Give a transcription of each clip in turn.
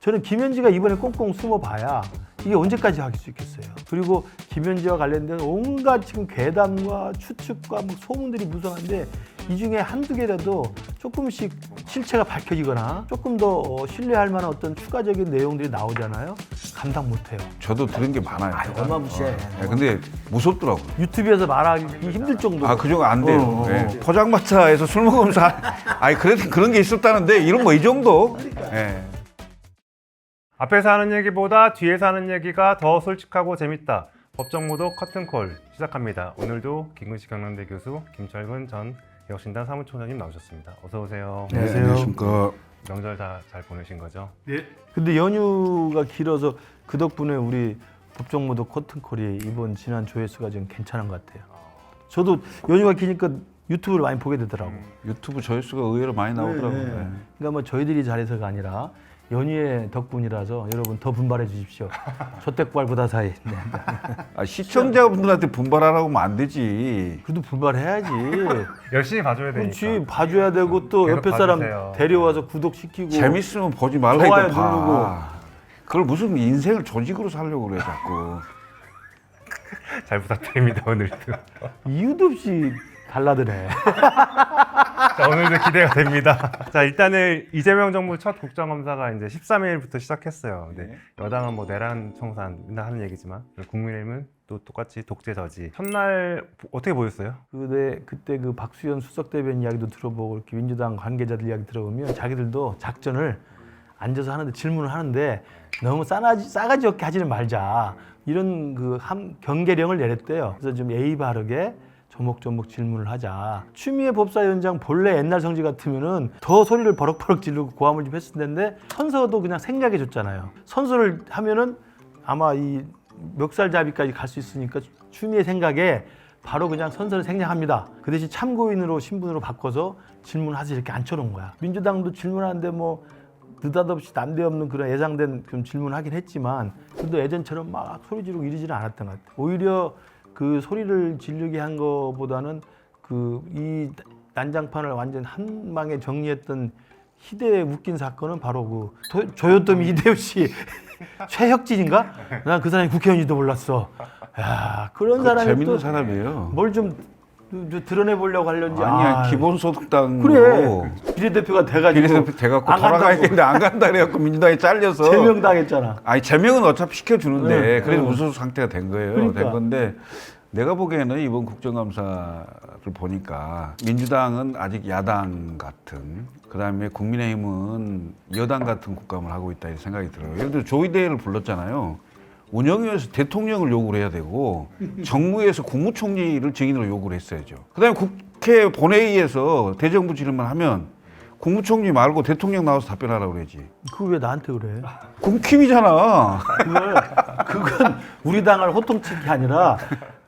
저는 김현지가 이번에 꽁꽁 숨어봐야 이게 언제까지 할 수 있겠어요. 그리고 김현지와 관련된 온갖 지금 괴담과 추측과 뭐 소문들이 무성한데 이 중에 한두 개라도 조금씩 실체가 밝혀지거나 조금 더 신뢰할 만한 어떤 추가적인 내용들이 나오잖아요. 감당 못해요. 저도 들은 게 많아요. 어마무시해. 네, 근데 무섭더라고요. 유튜브에서 말하기 힘들 정도로. 아, 그 정도 안 돼요. 네. 포장마차에서 술 먹으면서 아니 그래도 그런 게 있었다는데 이런 뭐 이 정도. 네. 앞에서 하는 얘기보다 뒤에서 하는 얘기가 더 솔직하고 재밌다. 법정모독 커튼콜 시작합니다. 오늘도 김근식 경남대 교수, 김철근 전 개혁신당 사무총장님 나오셨습니다. 어서 오세요. 네. 안녕하세요. 안녕하십니까. 명절 다 잘 보내신 거죠? 네. 근데 연휴가 길어서 그 덕분에 우리 법정모독 커튼콜이 이번 지난 조회수가 좀 괜찮은 것 같아요. 저도 연휴가 기니까 유튜브를 많이 보게 되더라고. 유튜브 조회수가 의외로 많이 나오더라고요. 네. 네. 그러니까 뭐 저희들이 잘해서가 아니라 연휴의 덕분이라서 여러분 더 분발해 주십시오. 조택발보다 사이. 네. 아, 시청자분들한테 분발하라고 하면 안 되지. 그래도 분발해야지. 열심히 봐줘야 되니까. 그렇지. 봐줘야 되고 또 계속 옆에 사람 봐주세요. 데려와서 구독시키고. 재밌으면 보지 좋아요 말라니까 봐. 누르고. 그걸 무슨 인생을 조직으로 살려고 그래 자꾸. 잘 부탁드립니다. 오늘도. 이유도 없이 달라드네. 자, 오늘도 기대가 됩니다. 자, 일단은 이재명 정부 첫 국정감사가 이제 13일부터 시작했어요. 근데 여당은 뭐 내란 청산 맨날 하는 얘기지만 국민의힘은 또 똑같이 독재 저지. 첫날 어떻게 보였어요? 그때 그 박수현 수석 대변인 이야기도 들어보고 이렇게 민주당 관계자들 이야기 들어보면 자기들도 작전을 앉아서 하는데 질문을 하는데 너무 싸가지 없게 하지는 말자 이런 그 경계령을 내렸대요. 그래서 좀 예의 바르게 조목조목 질문을 하자. 추미애 법사위원장 본래 옛날 성질 같으면은 더 소리를 버럭버럭 지르고 고함을 좀 했을 텐데 선서도 그냥 생략해 줬잖아요. 선서를 하면은 아마 이 멱살잡이까지 갈 수 있으니까 추미애 생각에 바로 그냥 선서를 생략합니다. 그 대신 참고인으로 신분으로 바꿔서 질문하세요 이렇게 앉혀놓은 거야. 민주당도 질문하는데 뭐 느닷없이 난데없는 그런 예상된 그런 질문하긴 했지만 그래도 예전처럼 막 소리 지르고 이러지는 않았던 것 같아요. 오히려 그 소리를 지르게 한 거보다는 그 이 난장판을 완전 한 방에 정리했던 희대의 웃긴 사건은 바로 그 조요토미 히데요시 최혁진인가? 난 그 사람이 국회의원인지도 몰랐어. 야 그런 사람이 재밌는 또 사람이에요. 뭘 좀 드러내 보려고 하려는지. 아니야 기본소득당으로 그래 비례대표가 돼가지고 비례대표 돼갖고 안 돌아가야 간다고. 되는데 안 간다 그래갖고 민주당에 잘려서 제명당했잖아. 아니 제명은 어차피 시켜주는데 네, 그래서 네. 무소속 상태가 된 거예요. 그러니까. 된 건데 내가 보기에는 이번 국정감사를 보니까 민주당은 아직 야당 같은 그다음에 국민의힘은 여당 같은 국감을 하고 있다 이 생각이 들어요. 예를 들어 조의대를 불렀잖아요. 운영위에서 대통령을 요구를 해야 되고 정무위에서 국무총리를 증인으로 요구를 했어야죠. 그다음에 국회 본회의에서 대정부 질문을 하면 국무총리 말고 대통령 나와서 답변하라고 그러지. 그거 왜 나한테 그래? 국힘이잖아. 그건 우리 당을 호통치기 아니라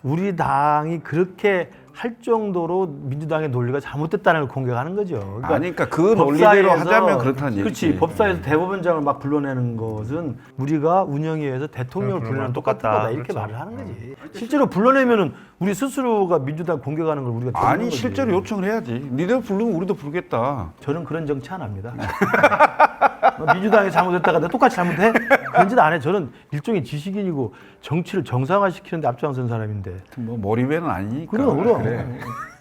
우리 당이 그렇게 할 정도로 민주당의 논리가 잘못됐다는 걸 공격하는 거죠. 그러니까 그 논리대로 하자면 그렇다는 얘기지. 그렇지. 법사위에서 대법원장을 막 불러내는 것은 우리가 운영위에서 대통령을 불러내는 똑같은 똑같다. 거다 이렇게 그렇죠. 말을 하는 거지. 실제로 불러내면은 우리 스스로가 민주당 공격하는 걸 우리가 듣는 아니 거지. 실제로 요청을 해야지. 니들 부르면 우리도 부르겠다. 저는 그런 정치 안 합니다. 민주당이 잘못했다가 내가 똑같이 잘못해? 그런 짓 안 해. 저는 일종의 지식인이고 정치를 정상화시키는 데 앞장선 사람인데. 뭐 머리배는 아니니까. 그럼. 그래.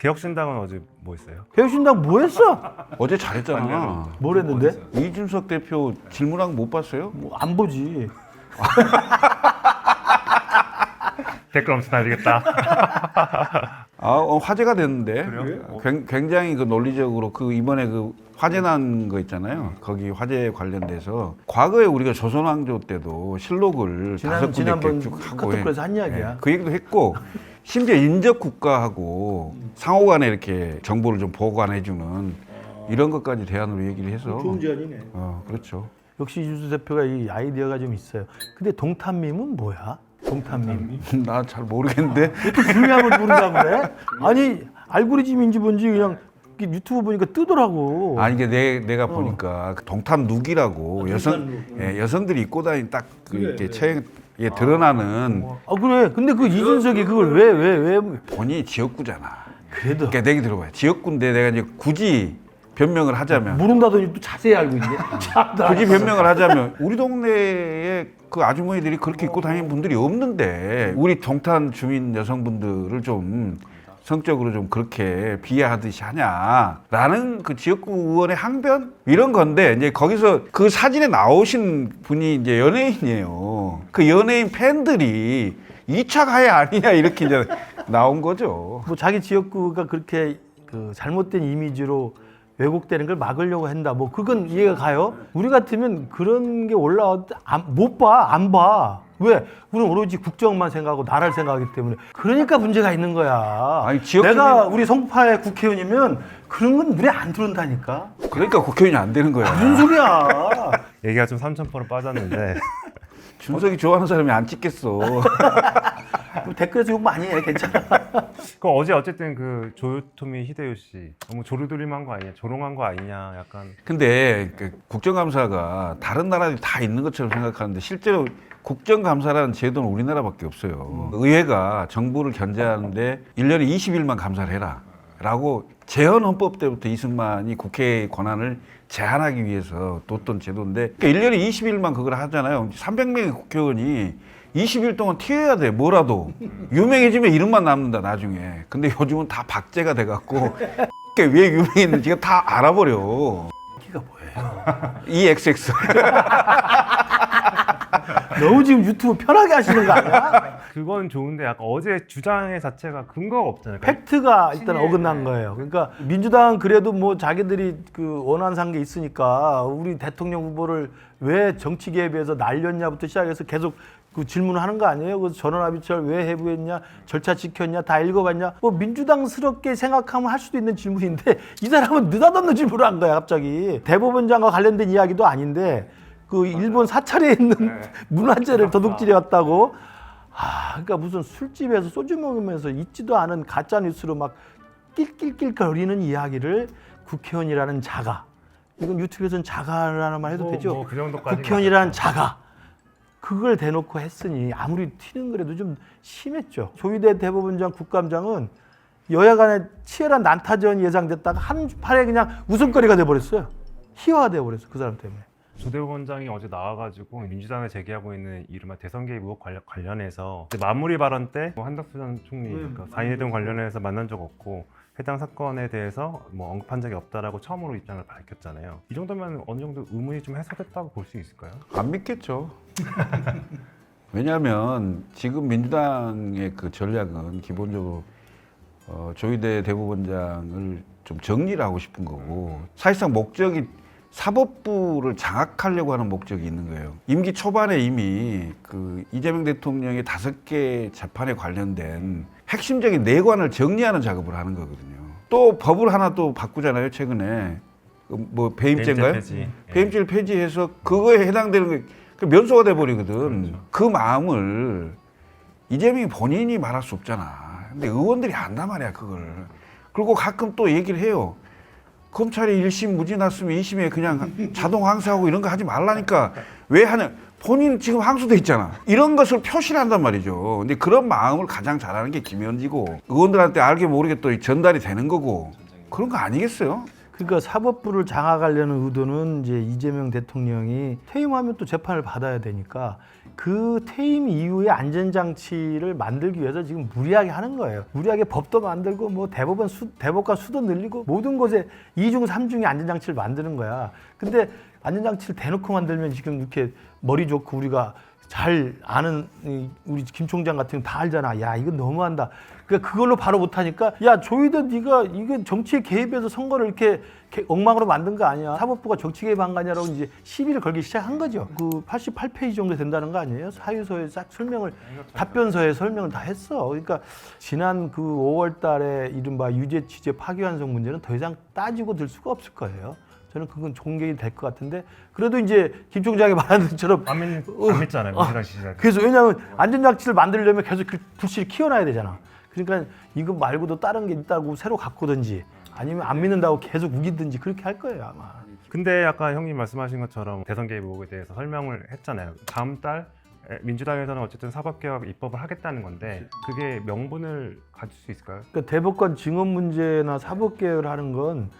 개혁신당은 어제 뭐 했어요? 개혁신당 뭐 했어? 어제 잘했잖아. 뭘 했는데? 이준석 대표 질문한 거 못 봤어요? 뭐 안 보지. 댓글 엄청 달리겠다. 화제가 됐는데. 그래요? 굉장히 그 논리적으로 그 이번에 그 화재 난 거 있잖아요. 거기 화재 관련돼서 과거에 우리가 조선왕조 때도 실록을 다섯 군데 지난번 쭉 하고 카톡에서 한 이야기야. 예, 그 얘기도 했고 심지어 인접 국가하고 상호간에 이렇게 정보를 좀 보관해주는 이런 것까지 대안으로 얘기를 해서 제안이네. 그렇죠. 역시 이준수 대표가 이 아이디어가 좀 있어요. 근데 동탄밈은 뭐야? 동탄밈. 나 잘 모르겠는데 불리함을 모른다고 그래? 아니 알고리즘인지 뭔지 그냥 유튜브 보니까 뜨더라고. 아니 이게 내가 보니까 그 동탄 룩이라고 동탄 룩. 여성들이 입고 다니는 딱 그 이렇게 체형에 드러나는 그래. 근데 그 이준석이 그걸 왜? 본인이 지역구잖아. 그래도 그러니까 내가 들어봐요. 지역구인데 내가 이제 굳이 변명을 하자면 모른다더니 또 자세히 알고 있네. 참나. 굳이 변명을 하자면 우리 동네에 그 아주머니들이 그렇게 입고 다니는 분들이 없는데 우리 동탄 주민 여성분들을 좀 성적으로 좀 그렇게 비하하듯이 하냐라는 그 지역구 의원의 항변 이런 건데 이제 거기서 그 사진에 나오신 분이 이제 연예인이에요. 그 연예인 팬들이 2차 가해 아니냐 이렇게 이제 나온 거죠. 뭐 자기 지역구가 그렇게 그 잘못된 이미지로 왜곡되는 걸 막으려고 한다. 뭐 그건 이해가 가요. 우리 같으면 그런 게 올라와도 못 봐, 안 봐. 왜? 우리는 오로지 국정만 생각하고 나라를 생각하기 때문에. 그러니까 문제가 있는 거야. 아니, 지역 내가 우리 송파의 국회의원이면 그런 건 눈에 안 들어온다니까. 그러니까 국회의원이 안 되는 거야. 무슨 소리야? 얘기가 좀 3,000%로 빠졌는데 준석이 좋아하는 사람이 안 찍겠어. 뭐 댓글에서 욕 많이 해. 괜찮아. 그 어제 어쨌든 그 조요토미 히데요시 너무 조르돌림한 거 아니냐, 조롱한 거 아니냐, 약간 근데 그 국정감사가 다른 나라들이 다 있는 것처럼 생각하는데 실제로 국정감사라는 제도는 우리나라밖에 없어요. 의회가 정부를 견제하는데 1년에 20일만 감사를 해라 라고 재헌헌법 때부터 이승만이 국회의 권한을 제한하기 위해서 뒀던 제도인데 그러니까 1년에 20일만 그걸 하잖아요. 300명의 국회의원이 20일 동안 튀어야 돼. 뭐라도 유명해지면 이름만 남는다 나중에. 근데 요즘은 다 박제가 돼갖고 왜 유명했는지가 다 알아버려. 이가 뭐예요? EXX. 너무 지금 유튜브 편하게 하시는 거 아니야? 그건 좋은데 약간 어제 주장의 자체가 근거가 없잖아요. 팩트가 일단 어긋난 거예요. 그러니까 민주당은 그래도 뭐 자기들이 그 원한 게 있으니까 우리 대통령 후보를 왜 정치 개입해서 날렸냐부터 시작해서 계속 그 질문을 하는 거 아니에요? 그래서 전원합의체를 왜 해부했냐, 절차 지켰냐, 다 읽어봤냐? 뭐 민주당스럽게 생각하면 할 수도 있는 질문인데 이 사람은 느닷없는 질문을 한 거야 갑자기. 대법원장과 관련된 이야기도 아닌데 그 일본 사찰에 있는 문화재를 도둑질해왔다고. 그러니까 무슨 술집에서 소주 먹으면서 있지도 않은 가짜 뉴스로 막 낄낄낄거리는 이야기를 국회의원이라는 자가, 이건 유튜브에서는 자가라는 말 해도 되죠? 그 정도까지 국회의원이라는 자가 그걸 대놓고 했으니 아무리 튀는 거라도 좀 심했죠. 조희대 대법원장 국감장은 여야 간에 치열한 난타전이 예상됐다가 한 팔에 그냥 웃음거리가 돼버렸어요. 희화가 돼버렸어요. 그 사람 때문에. 조대원장이 어제 나와가지고 민주당에 제기하고 있는 이른바 대선 개입 의혹 관련해서 마무리 발언 때 한덕수 전 총리 그러니까 4.1 회동 관련해서 만난 적 없고 해당 사건에 대해서 뭐 언급한 적이 없다라고 처음으로 입장을 밝혔잖아요. 이 정도면 어느 정도 의문이 좀 해소됐다고 볼 수 있을까요? 안 믿겠죠. 왜냐하면 지금 민주당의 그 전략은 기본적으로 조희대 대법원장을 좀 정리를 하고 싶은 거고 사실상 목적이 사법부를 장악하려고 하는 목적이 있는 거예요. 임기 초반에 이미 그 이재명 대통령의 5개 재판에 관련된 핵심적인 내관을 정리하는 작업을 하는 거거든요. 또 법을 하나 또 바꾸잖아요. 최근에 뭐 배임죄인가요? 배임죄를 폐지해서 그거에 해당되는 게 면소가 돼 버리거든. 그렇죠. 그 마음을 이재명이 본인이 말할 수 없잖아. 근데 의원들이 안단 말이야 그걸. 그리고 가끔 또 얘기를 해요. 검찰이 1심 무죄 났으면 2심에 그냥 자동 항소하고 이런 거 하지 말라니까 왜 하냐. 본인 지금 항소돼 있잖아. 이런 것을 표시를 한단 말이죠. 근데 그런 마음을 가장 잘하는 게 김현지고 의원들한테 알게 모르게 또 전달이 되는 거고 그런 거 아니겠어요? 그러니까 사법부를 장악하려는 의도는 이제 이재명 대통령이 퇴임하면 또 재판을 받아야 되니까 그 퇴임 이후에 안전장치를 만들기 위해서 지금 무리하게 하는 거예요. 무리하게 법도 만들고 뭐 대법관 수도 늘리고 모든 곳에 2중 3중의 안전장치를 만드는 거야. 근데 안전장치를 대놓고 만들면 지금 이렇게 머리 좋고 우리가 잘 아는 우리 김 총장 같은 거 다 알잖아. 야 이건 너무한다. 그러니까 그걸로 바로 못하니까 야 조희대 네가 이게 정치에 개입해서 선거를 이렇게 엉망으로 만든 거 아니야. 사법부가 정치 개입한 거 아니냐라고 이제 시비를 걸기 시작한 거죠. 그 88페이지 정도 된다는 거 아니에요? 사유서에 싹 설명을 답변서에 설명을 다 했어. 그러니까 지난 그 5월 달에 이른바 유죄 취재 파기환송 문제는 더 이상 따지고 들 수가 없을 거예요. 저는 그건 종결이 될 것 같은데 그래도 이제 김 총장이 말하는 것처럼 안 믿잖아요. 민주당 지지자들. 그래서 왜냐하면 안전장치를 만들려면 계속 그 불씨를 키워놔야 되잖아. 그러니까 이거 말고도 다른 게 있다고 새로 갖고든지 아니면 안 믿는다고 계속 우기든지 그렇게 할 거예요 아마. 근데 아까 형님 말씀하신 것처럼 대선 개입 의혹에 대해서 설명을 했잖아요. 다음 달 민주당에서는 어쨌든 사법개혁 입법을 하겠다는 건데 그게 명분을 가질 수 있을까요? 그러니까 대법관 증언 문제나 사법개혁을 하는 건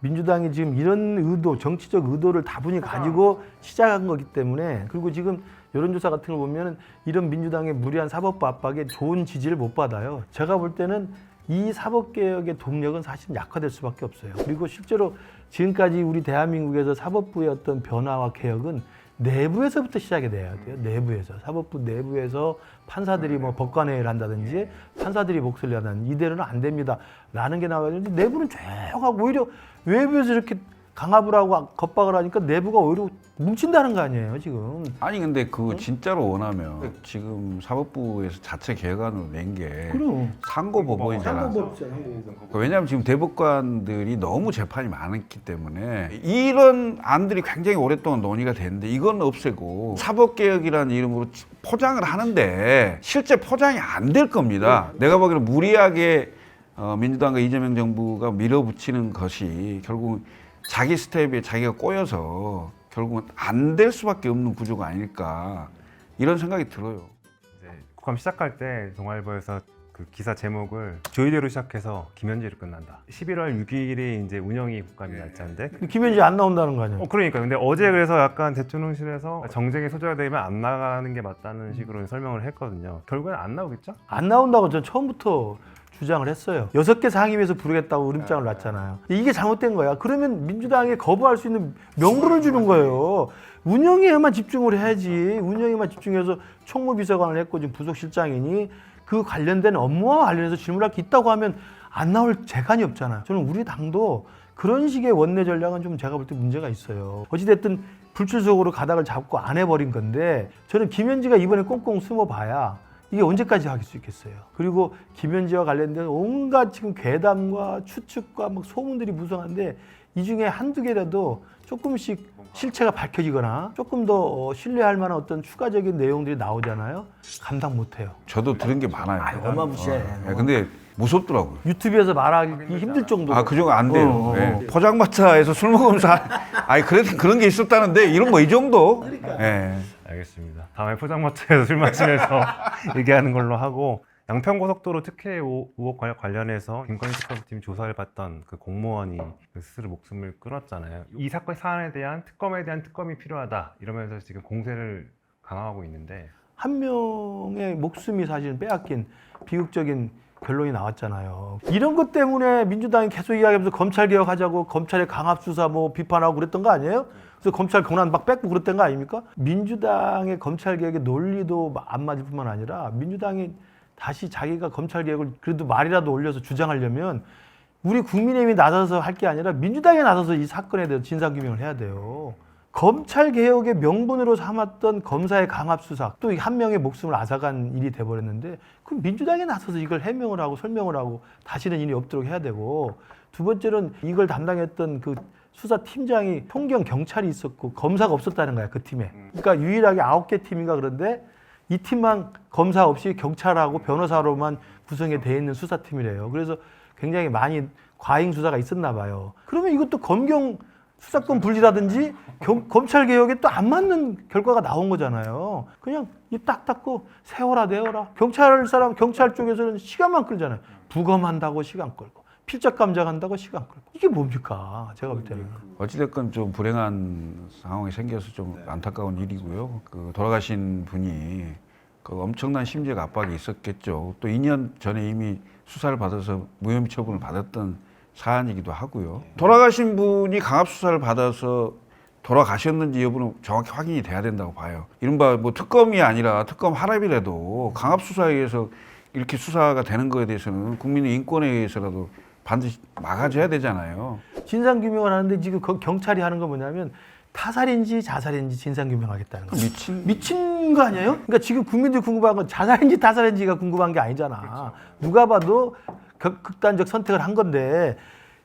민주당이 지금 이런 의도, 정치적 의도를 다분히 가지고 시작한 거기 때문에, 그리고 지금 여론조사 같은 걸 보면 이런 민주당의 무리한 사법부 압박에 좋은 지지를 못 받아요. 제가 볼 때는 이 사법개혁의 동력은 사실 약화될 수밖에 없어요. 그리고 실제로 지금까지 우리 대한민국에서 사법부의 어떤 변화와 개혁은 내부에서부터 시작이 돼야 돼요. 내부에서. 사법부 내부에서 판사들이 뭐 법관회의를 한다든지 판사들이 목소리를 하는 이대로는 안 됩니다. 라는 게 나와야 되는데 내부는 조용하고 오히려 외부에서 이렇게 강압을 하고 겁박을 하니까 내부가 오히려 뭉친다는 거 아니에요, 지금. 아니 근데 그 진짜로 원하면 지금 사법부에서 자체 개혁안으로 낸 게 그럼. 상고법원이잖아. 왜냐하면 지금 대법관들이 너무 재판이 많았기 때문에 이런 안들이 굉장히 오랫동안 논의가 됐는데 이건 없애고 사법개혁이라는 이름으로 포장을 하는데 실제 포장이 안 될 겁니다. 내가 보기에는 무리하게 민주당과 이재명 정부가 밀어붙이는 것이 결국 자기 스텝에 자기가 꼬여서 결국은 안 될 수밖에 없는 구조가 아닐까 이런 생각이 들어요. 이제 국감 시작할 때 동아일보에서 그 기사 제목을 조이대로 시작해서 김현지로 끝난다. 11월 6일이 이제 운영이 국감이 날짜인데. 근데 김현지 안 나온다는 거 아니에요? 그러니까 근데 어제 그래서 약간 대통령실에서 정쟁이 소재가 되면 안 나가는 게 맞다는 식으로 설명을 했거든요. 결국엔 안 나오겠죠? 안 나온다고 저는 처음부터 주장을 했어요. 6개 상임위에서 부르겠다고 으름장을 놨잖아요. 이게 잘못된 거야. 그러면 민주당에 거부할 수 있는 명분을 주는 거예요. 운영에만 집중을 해야지. 운영에만 집중해서 총무비서관을 했고 지금 부속실장이니 그 관련된 업무와 관련해서 질문할 게 있다고 하면 안 나올 재간이 없잖아요. 저는 우리 당도 그런 식의 원내 전략은 좀 제가 볼 때 문제가 있어요. 어찌됐든 불출석으로 가닥을 잡고 안 해버린 건데 저는 김현지가 이번에 꽁꽁 숨어봐야 이게 언제까지 할 수 있겠어요. 그리고 김현지와 관련된 온갖 지금 괴담과 추측과 막 소문들이 무성한데 이 중에 한두 개라도 조금씩 실체가 밝혀지거나 조금 더 신뢰할 만한 어떤 추가적인 내용들이 나오잖아요. 감당 못해요. 저도 들은 게 많아요. 어마무시해. 근데 무섭더라고요. 유튜브에서 말하기 힘들 정도로. 아, 그 정도 안 돼요. 예. 포장마차에서 술 먹으면서 아니 그래도 그런 게 있었다는데 이런 거 이 정도. 예. 알겠습니다. 다음에 포장마차에서 술 마시면서 얘기하는 걸로 하고 양평고속도로 특혜 의혹 관련해서 김건희 특검팀 조사를 받던 그 공무원이 스스로 목숨을 끊었잖아요. 이 사건 사안에 대한 특검에 대한 특검이 필요하다 이러면서 지금 공세를 강화하고 있는데 한 명의 목숨이 사실 빼앗긴 비극적인 결론이 나왔잖아요. 이런 것 때문에 민주당이 계속 이야기하면서 검찰 개혁하자고 검찰의 강압 수사 뭐 비판하고 그랬던 거 아니에요? 그래서 검찰 권한 막 뺏고 그랬던 거 아닙니까? 민주당의 검찰 개혁의 논리도 안 맞을 뿐만 아니라 민주당이 다시 자기가 검찰 개혁을 그래도 말이라도 올려서 주장하려면 우리 국민의힘이 나서서 할 게 아니라 민주당이 나서서 이 사건에 대해서 진상규명을 해야 돼요. 검찰 개혁의 명분으로 삼았던 검사의 강압 수사 또 한 명의 목숨을 앗아간 일이 돼버렸는데 그럼 민주당이 나서서 이걸 해명을 하고 설명을 하고 다시는 일이 없도록 해야 되고 두 번째는 이걸 담당했던 그 수사팀장이 통경 경찰이 있었고 검사가 없었다는 거야 그 팀에. 그러니까 유일하게 9개 팀인가 그런데 이 팀만 검사 없이 경찰하고 변호사로만 구성이 되어 있는 수사팀이래요. 그래서 굉장히 많이 과잉 수사가 있었나 봐요. 그러면 이것도 검경 수사권 분리라든지 검찰 개혁에 또 안 맞는 결과가 나온 거잖아요. 그냥 입 딱 닫고 세워라 내워라. 경찰 쪽에서는 시간만 끌잖아요. 부검한다고 시간 끌고 필적 감정한다고 시간 끌고 이게 뭡니까? 제가 볼 때는. 어찌됐건 좀 불행한 상황이 생겨서 좀 안타까운 일이고요. 그 돌아가신 분이 그 엄청난 심적 압박이 있었겠죠. 또 2년 전에 이미 수사를 받아서 무혐의 처분을 받았던 사안이기도 하고요. 돌아가신 분이 강압 수사를 받아서 돌아가셨는지 여부는 정확히 확인이 돼야 된다고 봐요. 이른바 뭐 특검이 아니라 특검 하랍이라도 강압 수사에 의해서 이렇게 수사가 되는 거에 대해서는 국민의 인권에 의해서라도 반드시 막아줘야 되잖아요. 진상규명을 하는데 지금 경찰이 하는 건 뭐냐면 타살인지 자살인지 진상규명하겠다는 거예요. 미친 거 아니에요? 그러니까 지금 국민들이 궁금한 건 자살인지 타살인지가 궁금한 게 아니잖아. 그렇죠. 누가 봐도 극단적 선택을 한 건데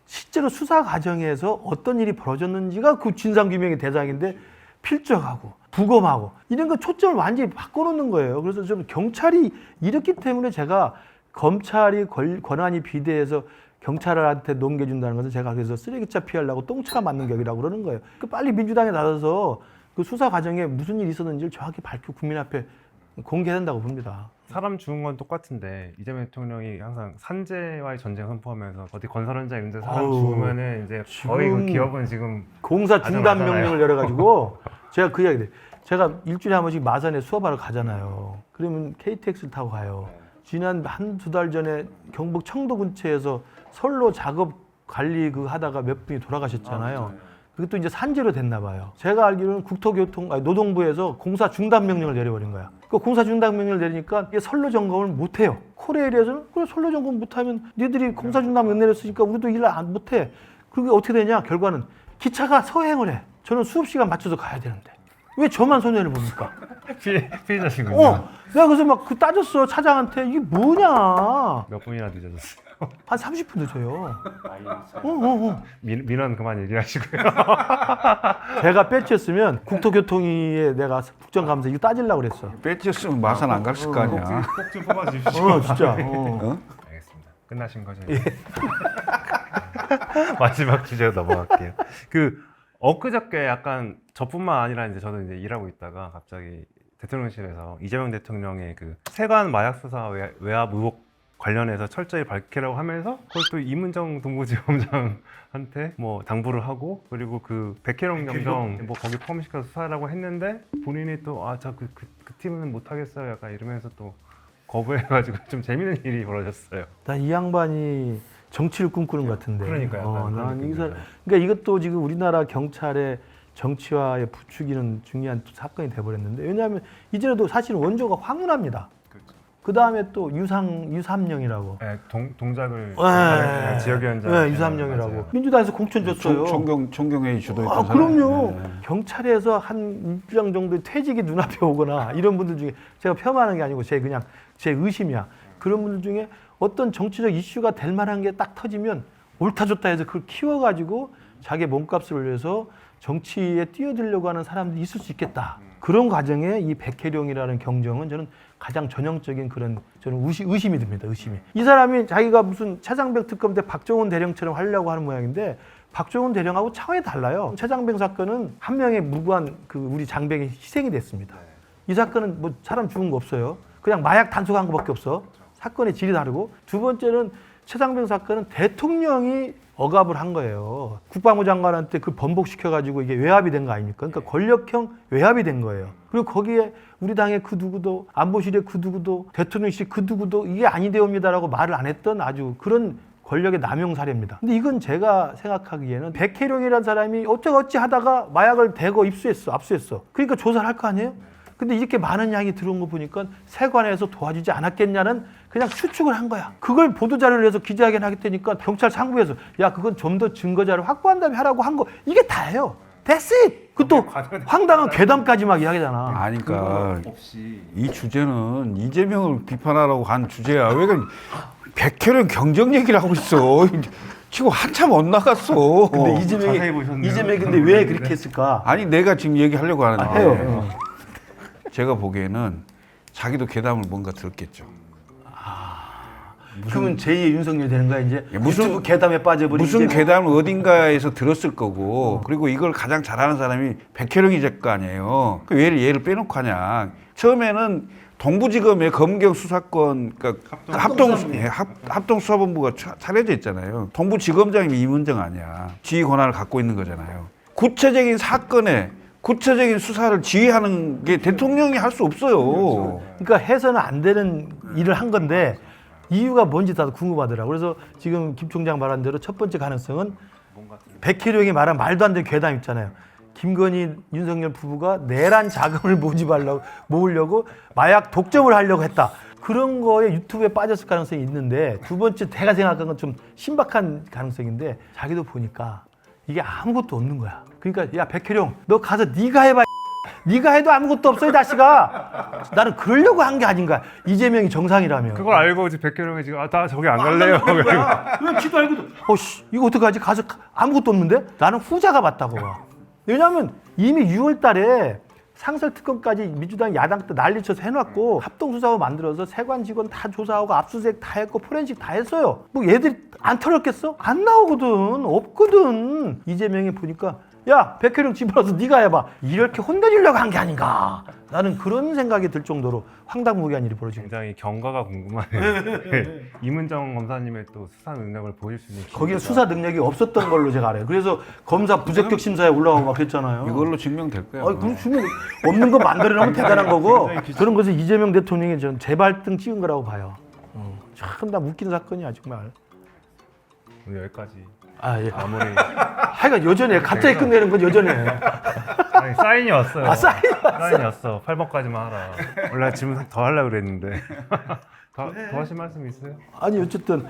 실제로 수사 과정에서 어떤 일이 벌어졌는지가 그 진상규명의 대상인데 필적하고 부검하고 이런 거 초점을 완전히 바꿔놓는 거예요. 그래서 좀 경찰이 이렇기 때문에 제가 검찰이 권한이 비대해서 경찰한테 넘겨준다는 것은 제가 그래서 쓰레기차 피하려고 똥차 맞는 격이라고 그러는 거예요. 빨리 민주당에 나서서 그 수사 과정에 무슨 일이 있었는지를 정확히 밝히고 국민 앞에 공개된다고 봅니다. 사람 죽은 건 똑같은데 이재명 대통령이 항상 산재와의 전쟁 선포하면서 어디 건설 현장 이런 데 사람 어우, 죽으면은 이제 거의 그 기업은 지금 공사 중단 가져가잖아요. 명령을 내려가지고 제가 그 이야기 제가 일주일에 한 번씩 마산에 수업하러 가잖아요. 그러면 KTX를 타고 가요. 지난 한두 달 전에 경북 청도 근처에서 선로 작업 관리 그 하다가 몇 분이 돌아가셨잖아요. 그것도 이제 산재로 됐나 봐요. 제가 알기로는 노동부에서 공사 중단 명령을 내려버린 거야. 그 공사 중단 명령을 내리니까 이게 선로 점검을 못 해요. 코레일에서는 그래 선로 점검 못 하면 니들이 공사 중단 명령 내렸으니까 우리도 일 안 못 해. 그게 어떻게 되냐? 결과는 기차가 서행을 해. 저는 수업 시간 맞춰서 가야 되는데 왜 저만 손해를 봅니까? 피해자시군요. 내가 그래서 막 그 따졌어 차장한테 이게 뭐냐? 몇 분이나 늦어졌어요. 한 30분 늦어요. 민원 그만 얘기하시고요. 제가 배치했으면 국토교통위에 내가 국정감사 이거 따지려고 그랬어. 배치였으면 마산 안 갔을 거 아니야. 꼭 좀 뽑아주십시오. 진짜. 알겠습니다. 끝나신 거죠? 마지막 주제로 넘어갈게요. 그 엊그저께 약간 저뿐만 아니라 이제 저도 이제 일하고 있다가 갑자기 대통령실에서 이재명 대통령의 그 세관 마약 수사 외압 의혹 관련해서 철저히 밝히라고 하면서 그걸 또 이문정 동부지검장한테 뭐 당부를 하고 그리고 그 백혜령 경정 뭐 거기 포함시켜서 수사라고 했는데 본인이 또 그 팀은 못 하겠어요 약간 이러면서 또 거부해가지고 좀 재밌는 일이 벌어졌어요. 난 이 양반이 정치를 꿈꾸는 것 같은데. 그러니까요. 그러니까 이것도 지금 우리나라 경찰의 정치화에 부추기는 중요한 사건이 돼버렸는데 왜냐하면 이전에도 사실 원조가 황운하입니다. 그 다음에 또 유삼영이라고. 네, 동작을 네. 지역위원장. 네, 유삼영이라고. 민주당에서 공천 줬어요. 총경회의 주도했던 사람. 그럼요. 네. 경찰에서 한 일주일 정도 퇴직이 눈앞에 오거나 이런 분들 중에 제가 폄하하는 게 아니고 제 의심이야. 그런 분들 중에 어떤 정치적 이슈가 될 만한 게 딱 터지면 옳다 좋다 해서 그걸 키워가지고 자기 몸값을 올려서 정치에 뛰어들려고 하는 사람들이 있을 수 있겠다. 그런 과정에 이 백혜룡이라는 경정은 저는 가장 전형적인 그런 저는 의심이 듭니다. 의심이. 이 사람이 자기가 무슨 최장병 특검 때 박정훈 대령처럼 하려고 하는 모양인데 박정훈 대령하고 차원이 달라요. 최장병 사건은 한 명의 무고한 그 우리 장병이 희생이 됐습니다. 이 사건은 뭐 사람 죽은 거 없어요. 그냥 마약 단속한 거밖에 없어. 사건의 질이 다르고 두 번째는 최장병 사건은 대통령이 억압을 한 거예요. 국방부 장관한테 그 번복시켜가지고 이게 외압이 된 거 아닙니까? 그러니까 권력형 외압이 된 거예요. 그리고 거기에 우리 당의 그 누구도 안보실의 그 누구도 대통령실 그 누구도 이게 아니되옵니다라고 말을 안 했던 아주 그런 권력의 남용 사례입니다. 근데 이건 제가 생각하기에는 백혜룡이라는 사람이 어찌 하다가 마약을 대거 압수했어. 그러니까 조사를 할 거 아니에요? 근데 이렇게 많은 양이 들어온 거 보니까 세관에서 도와주지 않았겠냐는 그냥 추측을 한 거야. 그걸 보도자료를 해서 기자회견 하겠다니까 경찰 상부에서 야 그건 좀 더 증거자료를 확보한 다음에 하라고 한 거 이게 다예요. That's it. 그것도 황당한 괴담까지 막 이야기잖아. 아니 그러니까 이 주제는 이재명을 비판하라고 한 주제야. 왜 그냥 백혜령 경정 얘기를 하고 있어. 지금 한참 못 나갔어. 근데 자세히 보셨네요. 이재명이 근데 왜 그렇게 했을까? 아니 내가 지금 얘기하려고 하는데 해요. 제가 보기에는 자기도 괴담을 뭔가 들었겠죠. 그러면 제2의 윤석열이 되는 거야 이제? 무슨 유튜브 괴담에 빠져버린 무슨 이재명? 괴담을 어딘가에서 들었을 거고 그리고 이걸 가장 잘하는 사람이 백혜령이될 거 아니에요. 그 왜 얘를 빼놓고 하냐. 처음에는 동부지검의 검경 수사권 그러니까 합동수사본부가 차려져 있잖아요. 동부지검장이 이문정 아니야. 지휘 권한을 갖고 있는 거잖아요. 구체적인 사건에 구체적인 수사를 지휘하는 게 대통령이 할 수 없어요. 그러니까 해서는 안 되는 일을 한 건데 이유가 뭔지 다들 궁금하더라고요. 그래서 지금 김 총장 말한 대로 첫 번째 가능성은 백혜령이 말한 말도 안 되는 괴담 있잖아요. 김건희, 윤석열 부부가 내란 자금을 모으려고 마약 독점을 하려고 했다. 그런 거에 유튜브에 빠졌을 가능성이 있는데 두 번째 제가 생각한 건 좀 신박한 가능성인데 자기도 보니까 이게 아무것도 없는 거야. 그러니까 야 백혜령 너 가서 네가 해봐. 네가 해도 아무것도 없어 이 자식아. 나는 그러려고 한 게 아닌가. 이재명이 정상이라면. 그걸 알고 이제 백혜령이 지금 나 저기 안 갈래요. 왜 지도 알고도 이거 어떡하지? 가서 아무것도 없는데? 나는 후자가 맞다고 봐. 왜냐하면 이미 6월 달에 상설특검까지 민주당 야당 때 난리쳐서 해놨고 합동수사부 만들어서 세관 직원 다 조사하고 압수수색 다 했고 포렌식 다 했어요. 뭐 얘들이 안 털었겠어? 안 나오거든. 없거든. 이재명이 보니까 야 백혜령 집어넣어서 네가 해봐. 이렇게 혼내주려고 한 게 아닌가. 나는 그런 생각이 들 정도로 황당무계한 일이 벌어지고 굉장히 경과가 궁금하네요. 이문정 검사님의 또 수사 능력을 보일 수 있는 거기에 수사 능력이 없었던 걸로 제가 알아요. 그래서 검사 부적격 심사에 올라가고 막 그랬잖아요. 이걸로 증명될 거예요. 그럼 주면 없는 거 만들어내면 대단한 거고 그런 것을 이재명 대통령이 전 재발등 찍은 거라고 봐요. 참 나 웃기는 사건이야 정말. 오늘 여기까지 아 예. 마무리. 하여간 여전해. 갑자기 끝내는 건 여전해. 아니, 사인이 왔어요. 아, 사인이 사인이 왔어. 8번까지만 하라. 원래 질문 더 하려고 그랬는데. 더 하실 말씀 있어요? 아니 어쨌든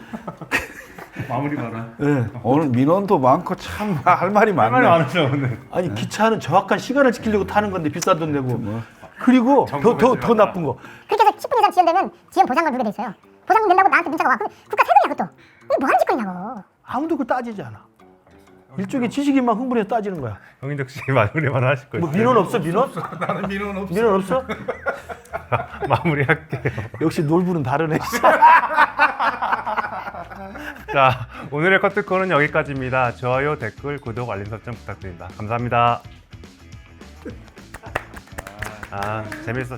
마무리 봐라. 예. 오늘 민원도 많고 참 할 말이 할 말이 많네. 많으죠 오늘. 아니 기차는 정확한 시간을 지키려고 타는 건데 비싼 돈 내고 그리고 더 나쁜 거 그렇게 해서 10분 이상 지연되면 지연 보상금 주게 돼 있어요. 보상금 낸다고 나한테 문자가 와. 그럼 국가 세금이야 그것도. 이게 뭐 하는 짓거리냐고. 아무도 그걸 따지지 않아. 일종의 지식인만 흥분해서 따지는 거야. 정인덕 씨 마무리만 하실 거예요. 뭐 민원 없어 민원? 나는 민원 없어. 민원 없어? 마무리할게요. 역시 놀부는 다르네. 자, 오늘의 커트콜은 여기까지입니다. 좋아요, 댓글, 구독, 알림 설정 부탁드립니다. 감사합니다. 재밌어.